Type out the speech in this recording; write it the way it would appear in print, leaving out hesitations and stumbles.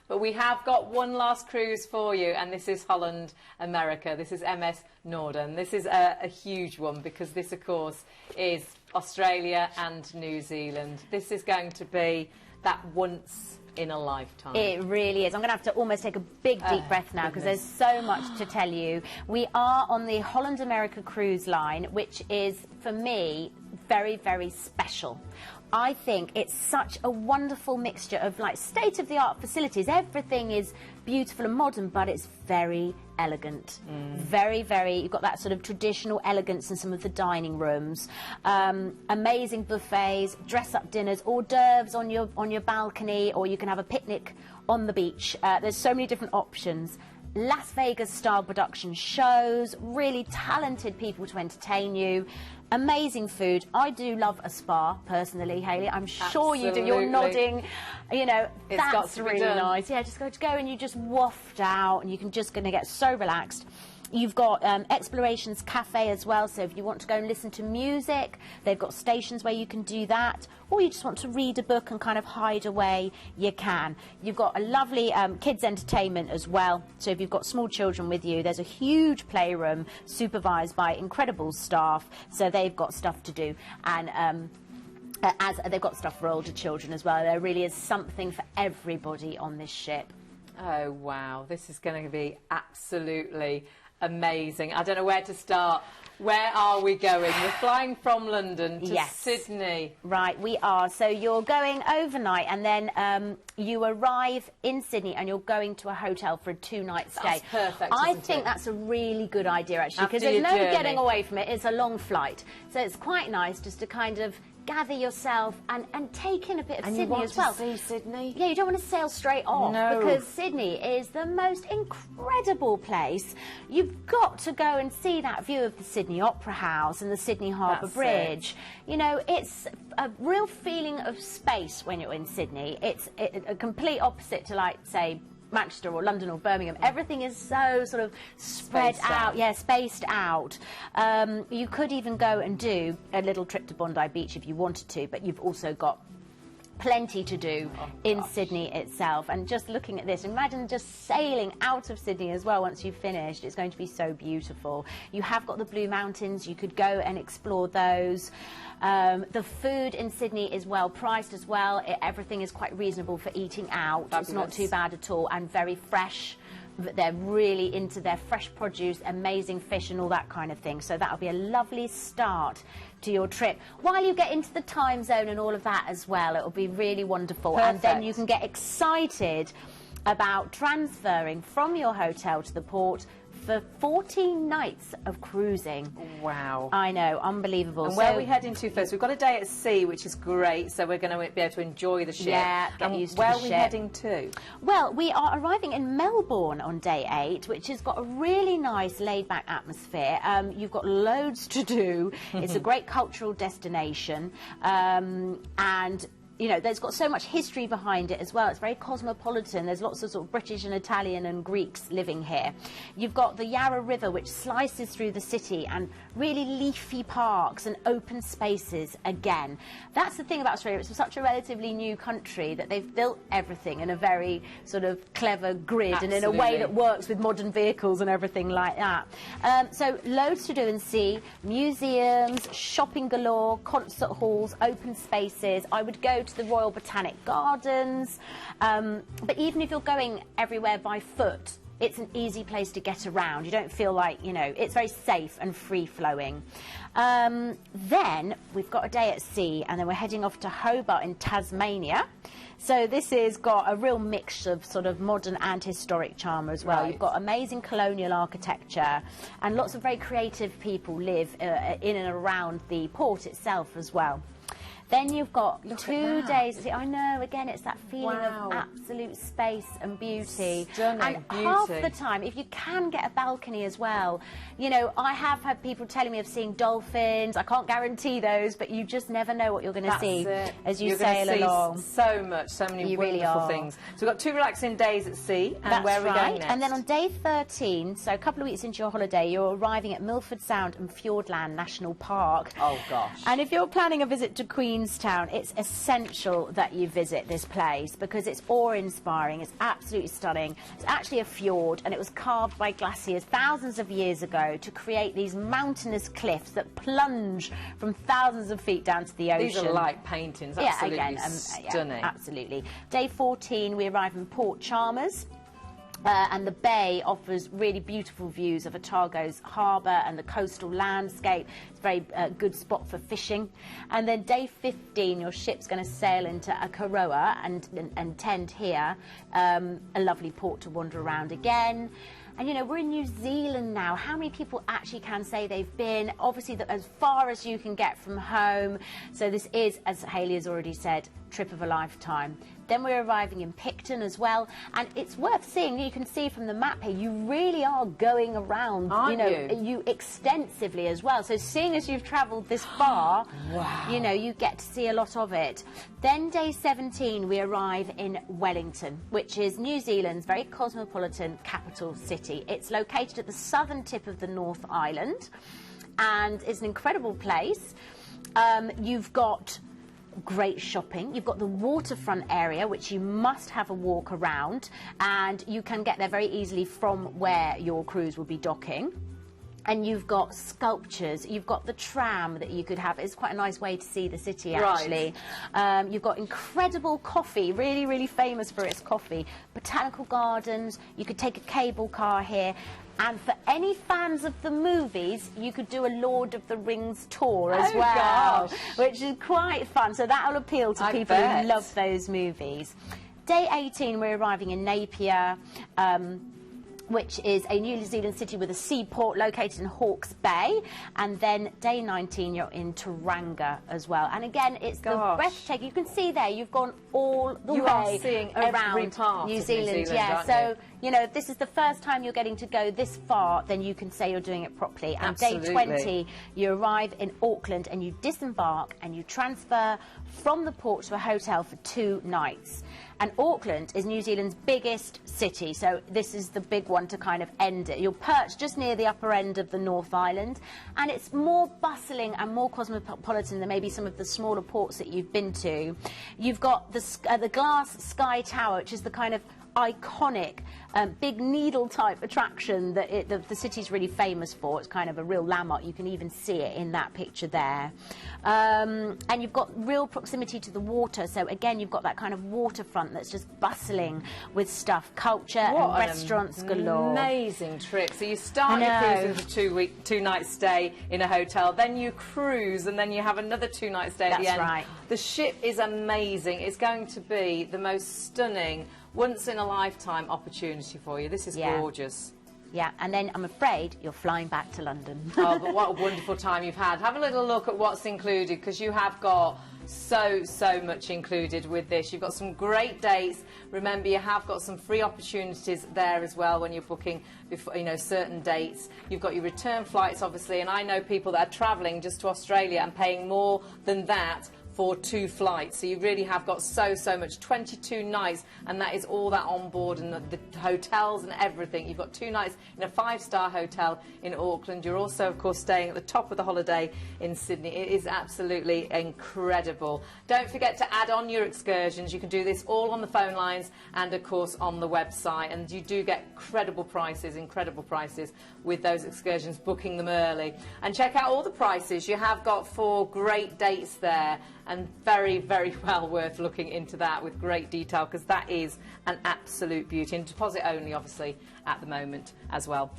but we have got one last cruise for you, and this is Holland, America. This is MS Noordam. This is a huge one because this, of course, is Australia and New Zealand. This is going to be that once in a lifetime. It really is. I'm going to have to almost take a big deep breath now because there's so much to tell you. We are on the Holland America cruise line, which is, for me, very, very special. I think it's such a wonderful mixture of like state-of-the-art facilities. Everything is beautiful and modern, but it's very elegant. Very, very, you've got that sort of traditional elegance in some of the dining rooms. Amazing buffets, dress-up dinners, hors d'oeuvres on your balcony, or you can have a picnic on the beach. There's so many different options. Las Vegas style production shows, really talented people to entertain you, amazing food. I do love a spa personally, Hayley. I'm sure you do. You're nodding. You know, that's really nice. Yeah, just go and you just waft out and you can just gonna get so relaxed. You've got Explorations Cafe as well, so if you want to go and listen to music, they've got stations where you can do that, or you just want to read a book and kind of hide away, you can. You've got a lovely kids entertainment as well, so if you've got small children with you, there's a huge playroom supervised by incredible staff, so they've got stuff to do, and as they've got stuff for older children as well. There really is something for everybody on this ship. Oh, wow. This is going to be absolutely amazing. I don't know where to start. Where are we going? We're flying from London to Sydney. Right, we are. So you're going overnight and then you arrive in Sydney and you're going to a hotel for a 2-night stay. That's perfect, I think that's a really good idea, actually, because there's no getting away from it. It's a long flight. So it's quite nice just to kind of gather yourself and take in a bit of Sydney as well. And you want to see Sydney? Yeah, you don't want to sail straight off because Sydney is the most incredible place. You've got to go and see that view of the Sydney Opera House and the Sydney Harbour Bridge. You know, it's a real feeling of space when you're in Sydney. It's a complete opposite to, like, say, Manchester or London or Birmingham. Everything is so sort of spread out. Yeah, spaced out. You could even go and do a little trip to Bondi Beach if you wanted to, but you've also got plenty to do in Sydney itself. And just looking at this, imagine just sailing out of Sydney as well once you've finished. It's going to be so beautiful. You have got the Blue Mountains. You could go and explore those. The food in Sydney is well priced as well. Everything is quite reasonable for eating out. Fabulous. It's not too bad at all, and very fresh. They're really into their fresh produce, amazing fish and all that kind of thing. So that'll be a lovely start to your trip. While you get into the time zone and all of that as well, it'll be really wonderful. Perfect. And then you can get excited about transferring from your hotel to the port for 14 nights of cruising. Wow. I know, unbelievable. And where are we heading to first? We've got a day at sea, which is great, so we're going to be able to enjoy the ship. Yeah, get used to the ship. Where are we heading to? Well, we are arriving in Melbourne on day 8, which has got a really nice laid-back atmosphere. You've got loads to do. It's a great cultural destination, and you know, there's got so much history behind it as well. It's very cosmopolitan. There's lots of sort of British and Italian and Greeks living here. You've got the Yarra River, which slices through the city, and really leafy parks and open spaces again. That's the thing about Australia. It's such a relatively new country that they've built everything in a very sort of clever grid. Absolutely. And in a way that works with modern vehicles and everything like that. So loads to do and see. Museums, shopping galore, concert halls, open spaces. I would go to the Royal Botanic Gardens, but even if you're going everywhere by foot, it's an easy place to get around. You don't feel like, you know, it's very safe and free-flowing. Then we've got a day at sea, and then we're heading off to Hobart in Tasmania. So this has got a real mix of sort of modern and historic charm as well. Right. You've got amazing colonial architecture, and lots of very creative people live in and around the port itself as well. Then you've got 2 days. See, I know, again, it's that feeling of absolute space and beauty. Stunning and beauty. Half the time, if you can get a balcony as well, you know, I have had people telling me of seeing dolphins. I can't guarantee those, but you just never know what you're going to see as you sail along. So much, so many wonderful things. So we've got 2 relaxing days at sea, and where are we going next? And then on day 13, so a couple of weeks into your holiday, you're arriving at Milford Sound and Fiordland National Park. Oh, gosh. And if you're planning a visit to Queen Queenstown, it's essential that you visit this place because it's awe-inspiring, it's absolutely stunning. It's actually a fjord, and it was carved by glaciers thousands of years ago to create these mountainous cliffs that plunge from thousands of feet down to the ocean. These are like paintings, absolutely stunning. Yeah, absolutely. Day 14, we arrive in Port Chalmers. And the bay offers really beautiful views of Otago's harbour and the coastal landscape. It's a very good spot for fishing. And then day 15, your ship's going to sail into Akaroa and tend here. A lovely port to wander around again. And, you know, we're in New Zealand now. How many people actually can say they've been? Obviously, as far as you can get from home. So this is, as Hayley has already said, trip of a lifetime. Then we're arriving in Picton as well, and it's worth seeing. You can see from the map here, you really are going around, you extensively as well. So seeing as you've travelled this far, wow, you know, you get to see a lot of it. Then day 17, we arrive in Wellington, which is New Zealand's very cosmopolitan capital city. It's located at the southern tip of the North Island, and it's an incredible place. You've got great shopping. You've got the waterfront area, which you must have a walk around, and you can get there very easily from where your cruise will be docking. And you've got sculptures, you've got the tram that you could have. It's quite a nice way to see the city, actually. Right. You've got incredible coffee, really, really famous for its coffee. Botanical gardens, you could take a cable car here. And for any fans of the movies, you could do a Lord of the Rings tour as well, which is quite fun. So that'll appeal to people who love those movies. Day 18, we're arriving in Napier, which is a New Zealand city with a seaport located in Hawke's Bay. And then day 19, you're in Tauranga as well. And again, it's the breathtaking. You can see there, you've gone all the way around New Zealand. Yeah, so, you know, if this is the first time you're getting to go this far, then you can say you're doing it properly. And day 20, you arrive in Auckland and you disembark and you transfer from the port to a hotel for 2 nights. And Auckland is New Zealand's biggest city, so this is the big one to kind of end it. You're perched just near the upper end of the North Island, and it's more bustling and more cosmopolitan than maybe some of the smaller ports that you've been to. You've got the Glass Sky Tower, which is the kind of iconic big needle type attraction that the city's really famous for. It's kind of a real landmark. You can even see it in that picture there. And you've got real proximity to the water, so again you've got that kind of waterfront that's just bustling with stuff, culture and restaurants galore. Amazing trip. So you start your cruise with a 2-night stay in a hotel, then you cruise, and then you have another 2-night stay at the end. That's right. The ship is amazing. It's going to be the most stunning, once-in-a-lifetime opportunity for you. This is gorgeous. Yeah, and then I'm afraid you're flying back to London. Oh, but what a wonderful time you've had. Have a little look at what's included, because you have got so much included with this. You've got some great dates. Remember, you have got some free opportunities there as well when you're booking before, you know, certain dates. You've got your return flights, obviously, and I know people that are travelling just to Australia and paying more than that for 2 flights. So you really have got so much. 22 nights, and that is all that on board, and the hotels and everything. You've got 2 nights in a 5-star hotel in Auckland. You're also, of course, staying at the top of the holiday in Sydney. It is absolutely incredible. Don't forget to add on your excursions. You can do this all on the phone lines and, of course, on the website. And you do get incredible prices with those excursions, booking them early. And check out all the prices. You have got 4 great dates there, and very well worth looking into that with great detail, because that is an absolute beauty, and deposit only obviously at the moment as well.